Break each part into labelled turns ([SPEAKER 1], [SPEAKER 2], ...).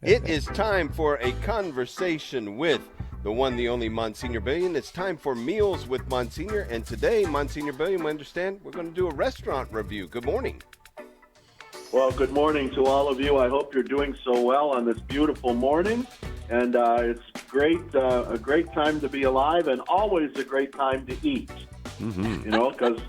[SPEAKER 1] It is time for a conversation with the one, the only Monsignor Billian. It's time for Meals with Monsignor. And today, Monsignor Billian, we understand we're going to do a restaurant review. Good morning.
[SPEAKER 2] Well, good morning to all of you. I hope you're doing so well on this beautiful morning. And it's great, a great time to be alive and always a great time to eat. Because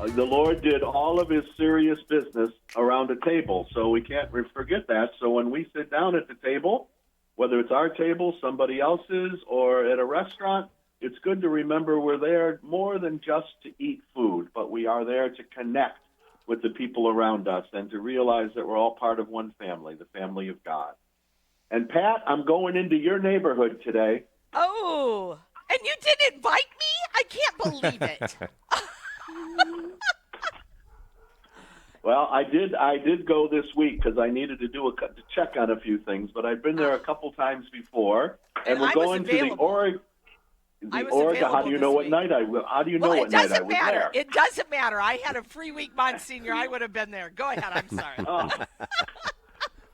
[SPEAKER 2] the Lord did all of his serious business around a table. So we can't forget that. So when we sit down at the table, whether it's our table, somebody else's, or at a restaurant, it's good to remember we're there more than just to eat food, but we are there to connect with the people around us and to realize that we're all part of one family, the family of God. And Pat, I'm going into your neighborhood today.
[SPEAKER 3] Oh, and you didn't invite me? I can't believe it.
[SPEAKER 2] Well, I did go this week because I needed to do to check on a few things, but I've been there a couple times before, and we're going to the Oregon. How do you know what night I will? How do you know what night I was there?
[SPEAKER 3] It doesn't matter. I had a free week, Monsignor. I would have been there. Go ahead. I'm sorry.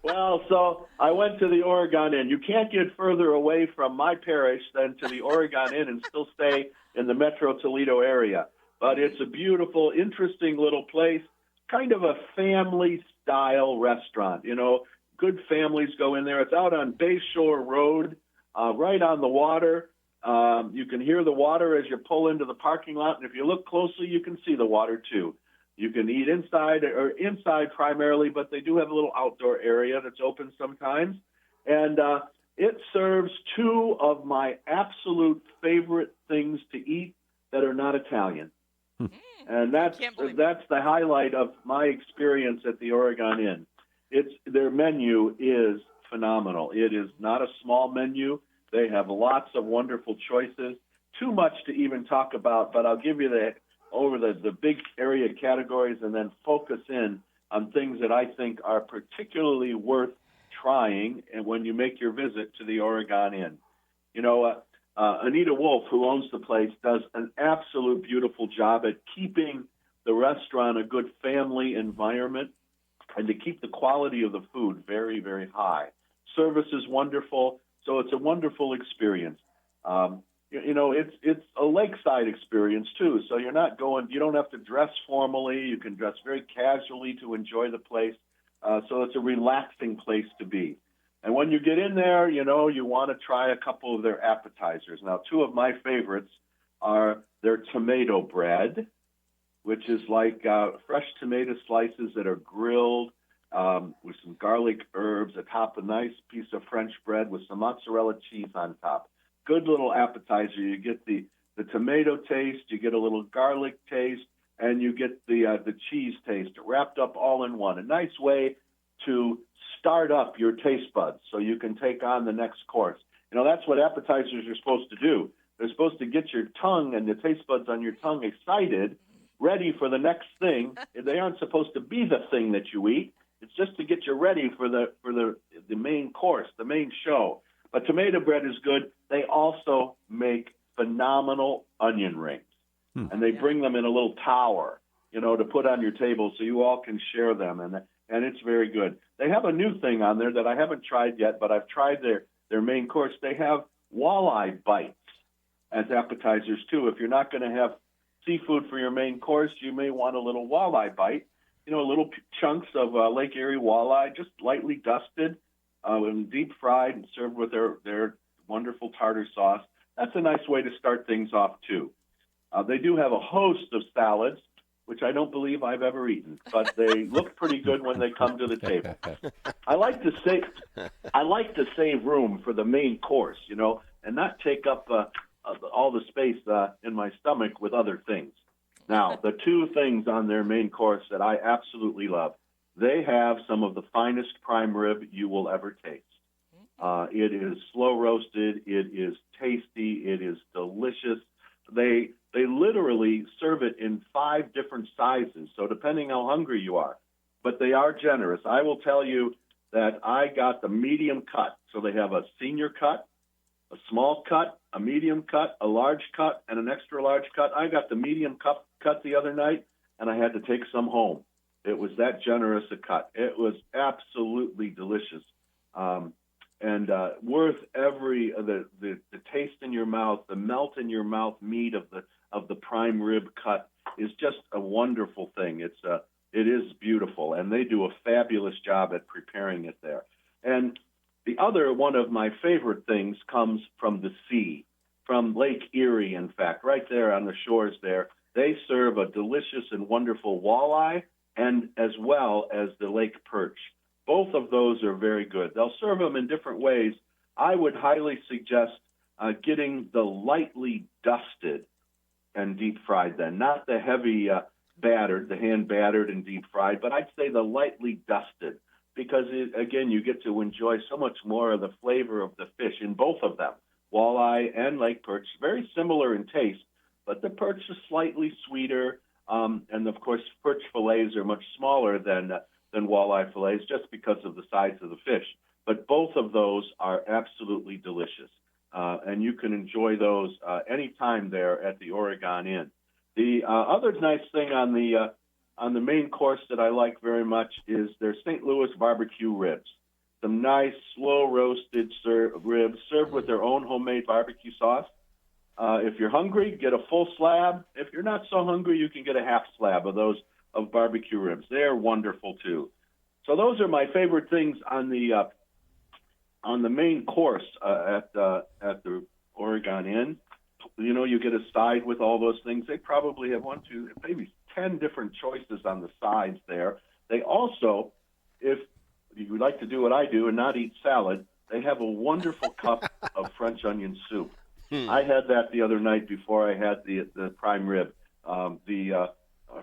[SPEAKER 2] Well, so I went to the Oregon Inn. You can't get further away from my parish than to the Oregon Inn and still stay in the Metro Toledo area. But it's a beautiful, interesting little place, kind of a family-style restaurant. You know, good families go in there. It's out on Bayshore Road, right on the water. You can hear the water as you pull into the parking lot, and if you look closely, you can see the water too. You can eat inside primarily, but they do have a little outdoor area that's open sometimes. And it serves two of my absolute favorite things to eat that are not Italian. And that's the highlight of my experience at the Oregon Inn. Their menu is phenomenal. It is not a small menu. They have lots of wonderful choices. Too much to even talk about, but I'll give you the big area categories and then focus in on things that I think are particularly worth trying and when you make your visit to the Oregon Inn. You know, Anita Wolf, who owns the place, does an absolute beautiful job at keeping the restaurant a good family environment and to keep the quality of the food very, very high. Service is wonderful, so it's a wonderful experience. It's a lakeside experience too. So you don't have to dress formally. You can dress very casually to enjoy the place. So it's a relaxing place to be. And when you get in there, you want to try a couple of their appetizers. Now, two of my favorites are their tomato bread, which is like fresh tomato slices that are grilled with some garlic herbs atop a nice piece of French bread with some mozzarella cheese on top. Good little appetizer. You get the tomato taste, you get a little garlic taste, and you get the cheese taste wrapped up all in one. A nice way to start up your taste buds so you can take on the next course. That's what appetizers are supposed to do. They're supposed to get your tongue and the taste buds on your tongue excited, ready for the next thing. They aren't supposed to be the thing that you eat. It's just to get you ready for the main course, the main show. But tomato bread is good. They also make phenomenal onion rings. And they bring them in a little tower, to put on your table so you all can share them. And it's very good. They have a new thing on there that I haven't tried yet, but I've tried their main course. They have walleye bites as appetizers, too. If you're not going to have seafood for your main course, you may want a little walleye bite. Little chunks of Lake Erie walleye, just lightly dusted and deep fried and served with their wonderful tartar sauce. That's a nice way to start things off, too. They do have a host of salads, which I don't believe I've ever eaten, but they look pretty good when they come to the table. I like to save room for the main course, and not take up all the space in my stomach with other things. Now, the two things on their main course that I absolutely love, they have some of the finest prime rib you will ever taste. It is slow roasted. It is tasty. It is delicious. They literally serve it in 5 different sizes, so depending how hungry you are. But they are generous. I will tell you that I got the medium cut. So they have a senior cut, a small cut, a medium cut, a large cut, and an extra large cut. I got the medium cut the other night, and I had to take some home. It was that generous a cut. It was absolutely delicious. and worth every the taste in your mouth, the melt in your mouth meat of the prime rib cut is just a wonderful thing. It is beautiful, and they do a fabulous job at preparing it there. And the other one of my favorite things comes from the sea, from Lake Erie, in fact, right there on the shores there. They serve a delicious and wonderful walleye and as well as the lake perch. Both of those are very good. They'll serve them in different ways. I would highly suggest getting the lightly dusted and deep fried then, not the heavy battered, the hand battered and deep fried, but I'd say the lightly dusted because, again, you get to enjoy so much more of the flavor of the fish in both of them, walleye and lake perch, very similar in taste, but the perch is slightly sweeter, and, of course, perch fillets are much smaller than walleye fillets just because of the size of the fish. But both of those are absolutely delicious, and you can enjoy those anytime there at the Oregon Inn. The other nice thing on the main course that I like very much is their St. Louis barbecue ribs. Some nice slow-roasted ribs served with their own homemade barbecue sauce. If you're hungry, get a full slab. If you're not so hungry, you can get a half slab of those of barbecue ribs. They're wonderful too. So those are my favorite things on the main course at the Oregon Inn. You know, you get a side with all those things. They probably have maybe 10 different choices on the sides there. They also, if you would like to do what I do and not eat salad, they have a wonderful cup of French onion soup. I had that the other night before I had the prime rib. The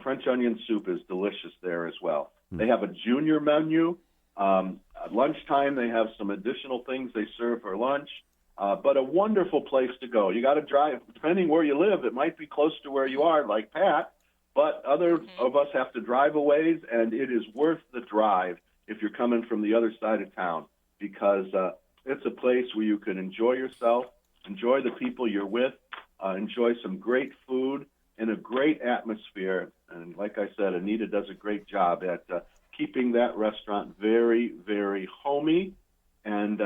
[SPEAKER 2] French onion soup is delicious there as well. They have a junior menu. At lunchtime, they have some additional things they serve for lunch. But a wonderful place to go. You got to drive, depending where you live, it might be close to where you are, like Pat, but other of us have to drive a ways, and it is worth the drive if you're coming from the other side of town because it's a place where you can enjoy yourself, enjoy the people you're with, enjoy some great food in a great atmosphere. And like I said, Anita does a great job at keeping that restaurant very, very homey and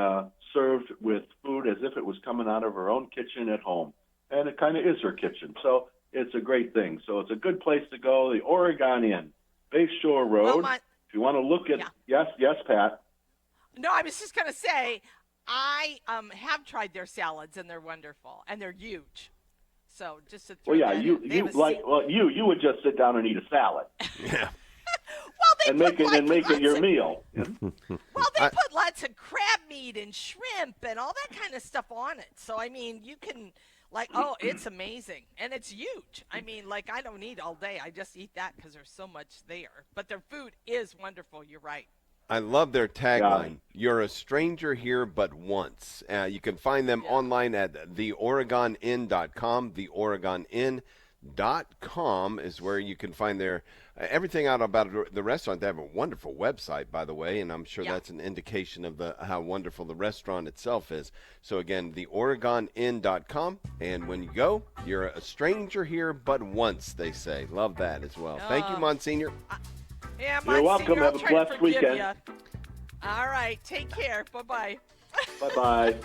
[SPEAKER 2] served with food as if it was coming out of her own kitchen at home. And it kind of is her kitchen. So it's a great thing. So it's a good place to go. The Oregon Inn, Bayshore Road. If you want to look at, yes, Pat.
[SPEAKER 3] No, I was just going to say, I have tried their salads and they're wonderful and they're huge. So just to throw that in.
[SPEAKER 2] You would just sit down and eat a salad.
[SPEAKER 1] Yeah.
[SPEAKER 3] Well, they
[SPEAKER 2] make it your meal.
[SPEAKER 3] Well, they put lots of crab meat and shrimp and all that kind of stuff on it. So I mean, you can it's amazing and it's huge. I mean, I don't eat all day. I just eat that because there's so much there. But their food is wonderful. You're right.
[SPEAKER 1] I love their tagline. You're a stranger here but once. You can find them online at theoregoninn.com. Theoregoninn.com is where you can find their everything out about the restaurant. They have a wonderful website, by the way, and I'm sure that's an indication of how wonderful the restaurant itself is. So again, theoregoninn.com, and when you go, you're a stranger here but once, they say. Love that as well. Thank you, Monsignor.
[SPEAKER 3] Yeah,
[SPEAKER 2] You're welcome. Have a blessed weekend.
[SPEAKER 3] All right. Take care. Bye-bye.
[SPEAKER 2] Bye-bye.